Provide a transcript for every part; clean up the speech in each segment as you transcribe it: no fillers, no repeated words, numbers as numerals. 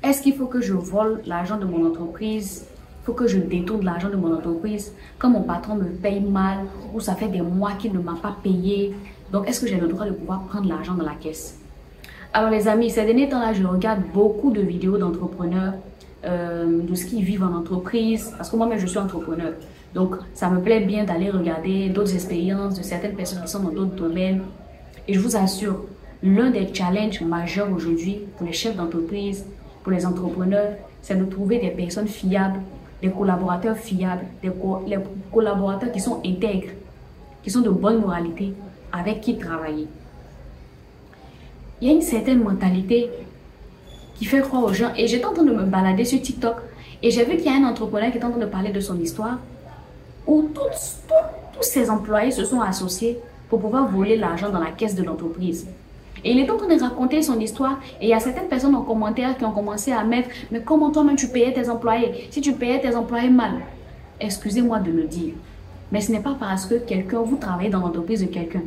Est-ce qu'il faut que je vole l'argent de mon entreprise? Il faut que je détourne l'argent de mon entreprise quand mon patron me paye mal ou ça fait des mois qu'il ne m'a pas payé? Donc, est-ce que j'ai le droit de pouvoir prendre l'argent dans la caisse? Alors, les amis, ces derniers temps-là, je regarde beaucoup de vidéos d'entrepreneurs, de ce qu'ils vivent en entreprise, parce que moi-même, je suis entrepreneur. Donc, ça me plaît bien d'aller regarder d'autres expériences de certaines personnes qui sont dans d'autres domaines. Et je vous assure, l'un des challenges majeurs aujourd'hui pour les chefs d'entreprise, pour les entrepreneurs, c'est de trouver des personnes fiables, des collaborateurs fiables, les collaborateurs qui sont intègres, qui sont de bonne moralité, avec qui travailler. Il y a une certaine mentalité qui fait croire aux gens. Et j'étais en train de me balader sur TikTok et j'ai vu qu'il y a un entrepreneur qui est en train de parler de son histoire où tous ses employés se sont associés pour pouvoir voler l'argent dans la caisse de l'entreprise. Et il est en train de raconter son histoire et il y a certaines personnes en commentaire qui ont commencé à mettre « Mais comment toi-même tu payais tes employés? Si tu payais tes employés mal ?» Excusez-moi de le dire, mais ce n'est pas parce que vous travaillez dans l'entreprise de quelqu'un,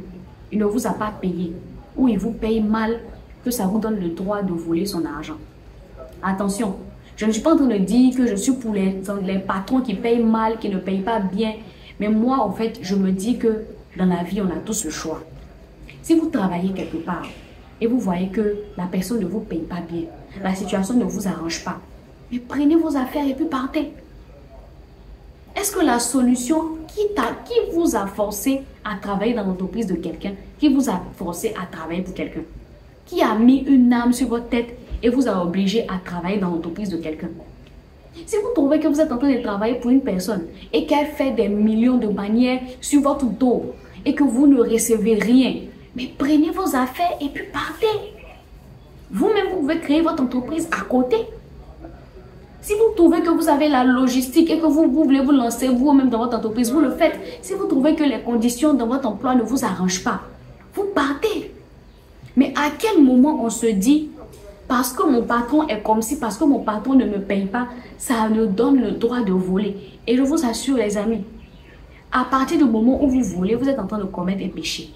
il ne vous a pas payé ou il vous paye mal que ça vous donne le droit de voler son argent. Attention, je ne suis pas en train de dire que je suis pour les patrons qui payent mal, qui ne payent pas bien. Mais moi, en fait, je me dis que dans la vie, on a tous le choix. Si vous travaillez quelque part et vous voyez que la personne ne vous paye pas bien, la situation ne vous arrange pas, mais prenez vos affaires et puis partez. Est-ce que la solution qui vous a forcé à travailler dans l'entreprise de quelqu'un, qui vous a forcé à travailler pour quelqu'un, qui a mis une arme sur votre tête et vous a obligé à travailler dans l'entreprise de quelqu'un? Si vous trouvez que vous êtes en train de travailler pour une personne et qu'elle fait des millions de bannières sur votre dos et que vous ne recevez rien, mais prenez vos affaires et puis partez. Vous-même, vous pouvez créer votre entreprise à côté. Si vous trouvez que vous avez la logistique et que vous voulez vous lancer vous-même dans votre entreprise, vous le faites. Si vous trouvez que les conditions dans votre emploi ne vous arrangent pas, vous partez. Mais à quel moment on se dit, parce que mon patron est comme ci, parce que mon patron ne me paye pas, ça me donne le droit de voler? Et je vous assure les amis, à partir du moment où vous volez, vous êtes en train de commettre un péché.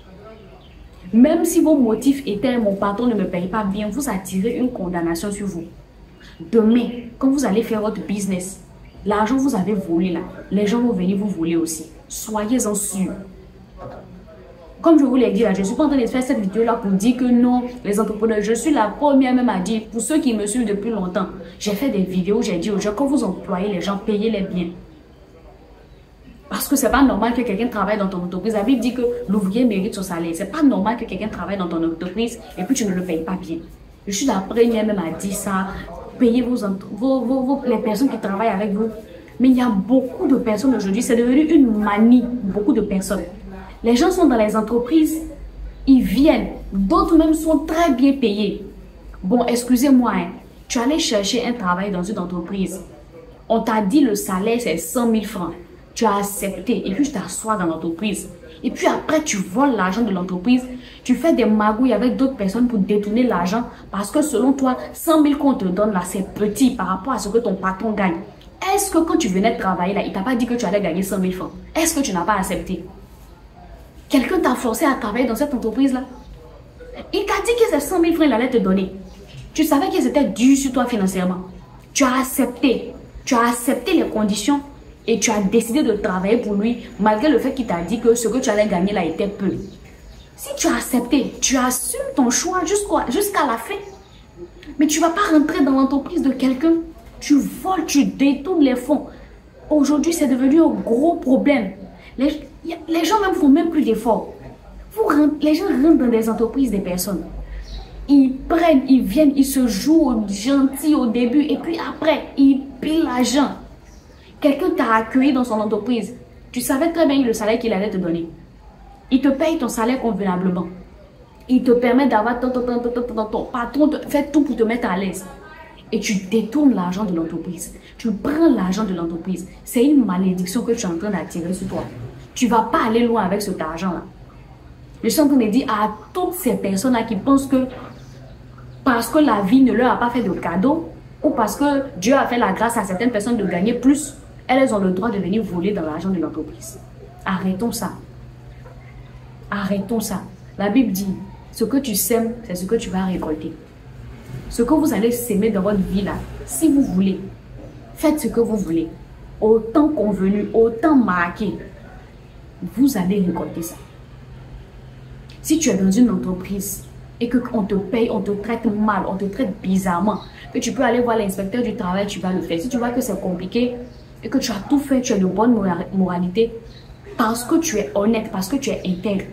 Même si vos motifs étaient « mon patron ne me paye pas bien », vous attirez une condamnation sur vous. Demain, quand vous allez faire votre business, l'argent que vous avez volé là, les gens vont venir vous voler aussi. Soyez-en sûrs. Comme je vous l'ai dit là, je ne suis pas en train de faire cette vidéo là pour dire que non, les entrepreneurs, je suis la première même à dire, pour ceux qui me suivent depuis longtemps, j'ai fait des vidéos, j'ai dit aux gens, quand vous employez les gens, payez-les bien. Parce que c'est pas normal que quelqu'un travaille dans ton entreprise. La Bible dit que l'ouvrier mérite son salaire. C'est pas normal que quelqu'un travaille dans ton entreprise et puis tu ne le payes pas bien. Je suis la première même à dire ça. Payez les personnes qui travaillent avec vous. Mais il y a beaucoup de personnes aujourd'hui, c'est devenu une manie, beaucoup de personnes. Les gens sont dans les entreprises, ils viennent. D'autres même sont très bien payés. Bon, excusez-moi, hein, tu allais chercher un travail dans une entreprise. On t'a dit le salaire c'est 100 000 francs. Tu as accepté et puis tu t'assois dans l'entreprise. Et puis après, tu voles l'argent de l'entreprise. Tu fais des magouilles avec d'autres personnes pour détourner l'argent. Parce que selon toi, 100 000 qu'on te donne là, c'est petit par rapport à ce que ton patron gagne. Est-ce que quand tu venais de travailler là, il t'a pas dit que tu allais gagner 100 000 francs? Est-ce que tu n'as pas accepté? Quelqu'un t'a forcé à travailler dans cette entreprise là. Il t'a dit que ces 100 000 francs, il allait te donner. Tu savais qu'ils étaient durs sur toi financièrement. Tu as accepté. Tu as accepté les conditions. Et tu as décidé de travailler pour lui, malgré le fait qu'il t'a dit que ce que tu allais gagner là était peu. Si tu as accepté, tu assumes ton choix jusqu'à la fin. Mais tu ne vas pas rentrer dans l'entreprise de quelqu'un. Tu voles, tu détournes les fonds. Aujourd'hui, c'est devenu un gros problème. Les gens même font même plus d'efforts. Les gens rentrent dans des entreprises des personnes. Ils prennent, ils viennent, ils se jouent gentils au début et puis après, ils pillent l'argent. Quelqu'un t'a accueilli dans son entreprise. Tu savais très bien le salaire qu'il allait te donner. Il te paye ton salaire convenablement. Il te permet d'avoir ton patron fait tout pour te mettre à l'aise. Et tu détournes l'argent de l'entreprise. Tu prends l'argent de l'entreprise. C'est une malédiction que tu es en train d'attirer sur toi. Tu ne vas pas aller loin avec cet argent-là. Je suis en train de dire à toutes ces personnes-là qui pensent que parce que la vie ne leur a pas fait de cadeau ou parce que Dieu a fait la grâce à certaines personnes de gagner plus, elles ont le droit de venir voler dans l'argent de l'entreprise. Arrêtons ça. Arrêtons ça. La Bible dit, ce que tu sèmes, c'est ce que tu vas récolter. ce que vous allez s'aimer dans votre vie là, si vous voulez, faites ce que vous voulez, au temps convenu, au temps marqué, vous allez récolter ça. Si tu es dans une entreprise et qu'on te paye, on te traite mal, on te traite bizarrement, que tu peux aller voir l'inspecteur du travail, tu vas le faire. Si tu vois que c'est compliqué et que tu as tout fait, tu as de bonne moralité, parce que tu es honnête, parce que tu es intègre,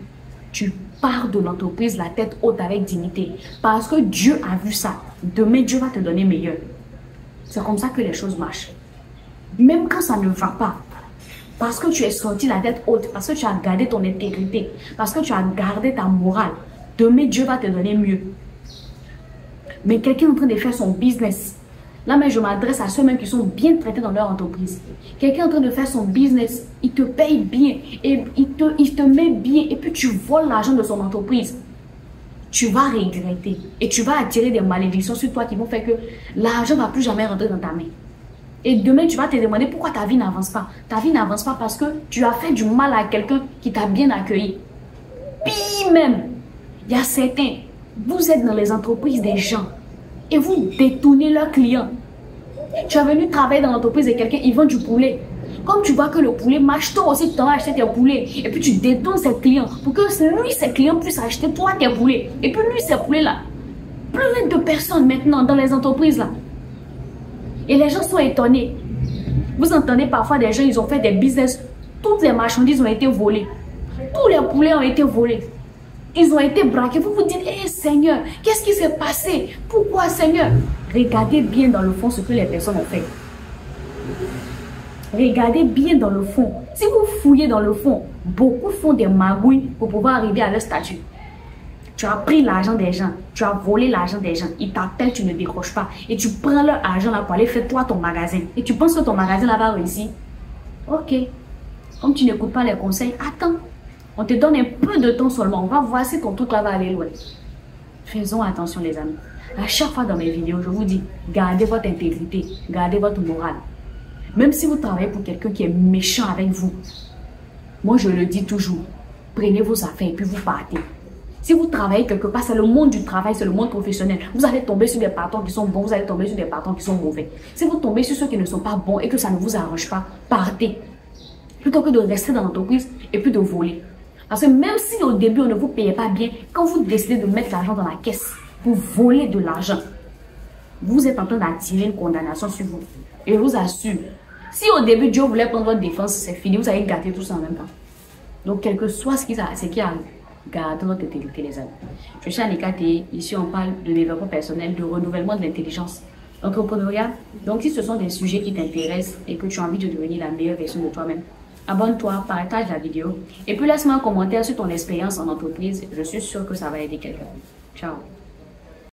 tu pars de l'entreprise la tête haute avec dignité. Parce que Dieu a vu ça. Demain, Dieu va te donner meilleur. C'est comme ça que les choses marchent. Même quand ça ne va pas, parce que tu es sorti la tête haute, parce que tu as gardé ton intégrité, parce que tu as gardé ta morale, demain, Dieu va te donner mieux. Mais quelqu'un est en train de faire son business. Là, mais je m'adresse à ceux-mêmes qui sont bien traités dans leur entreprise. Quelqu'un est en train de faire son business, il te paye bien, et il te met bien, et puis tu voles l'argent de son entreprise. Tu vas regretter, et tu vas attirer des malédictions sur toi qui vont faire que l'argent ne va plus jamais rentrer dans ta main. Et demain, tu vas te demander pourquoi ta vie n'avance pas. Ta vie n'avance pas parce que tu as fait du mal à quelqu'un qui t'a bien accueilli. Puis même, il y a certains, vous êtes dans les entreprises des gens et vous détournez leurs clients. Tu es venu travailler dans l'entreprise de quelqu'un, ils vendent du poulet. Comme tu vois que le poulet marche, toi aussi tu t'en vas acheter tes poulets. Et puis tu détournes ses clients pour que lui, ses clients puissent acheter toi tes poulets. Et puis lui, ces poulets-là. Plein de personnes maintenant dans les entreprises là. Et les gens sont étonnés. Vous entendez parfois des gens, ils ont fait des business. Toutes les marchandises ont été volées. Tous les poulets ont été volés. Ils ont été braqués. Vous vous dites, hé Seigneur, qu'est-ce qui s'est passé? Pourquoi Seigneur? Regardez bien dans le fond ce que les personnes ont fait. Regardez bien dans le fond. Si vous fouillez dans le fond, beaucoup font des magouilles pour pouvoir arriver à leur statut. Tu as pris l'argent des gens, tu as volé l'argent des gens, ils t'appellent, tu ne décroches pas. Et tu prends leur argent là pour aller faire toi ton magasin. Et tu penses que ton magasin là va réussir. Ok. Comme tu n'écoutes pas les conseils, attends. On te donne un peu de temps seulement. On va voir si ton truc là va aller loin. Faisons attention les amis. À chaque fois dans mes vidéos, je vous dis, gardez votre intégrité, gardez votre morale. Même si vous travaillez pour quelqu'un qui est méchant avec vous, moi je le dis toujours, prenez vos affaires et puis vous partez. Si vous travaillez quelque part, c'est le monde du travail, c'est le monde professionnel. Vous allez tomber sur des patrons qui sont bons, vous allez tomber sur des patrons qui sont mauvais. Si vous tombez sur ceux qui ne sont pas bons et que ça ne vous arrange pas, partez. Plutôt que de rester dans l'entreprise et puis de voler. Parce que même si au début on ne vous payait pas bien, quand vous décidez de mettre l'argent dans la caisse pour voler de l'argent, vous êtes en train d'attirer une condamnation sur vous. Et je vous assure, si au début Dieu voulait prendre votre défense, c'est fini, vous allez gâter tout ça en même temps. Donc quel que soit ce qui arrive, gardez votre intégrité les amis. Je suis Anika T. Ici on parle de développement personnel, de renouvellement de l'intelligence, d'entrepreneuriat. Donc si ce sont des sujets qui t'intéressent et que tu as envie de devenir la meilleure version de toi-même, abonne-toi, partage la vidéo et puis laisse-moi un commentaire sur ton expérience en entreprise. Je suis sûre que ça va aider quelqu'un. Ciao.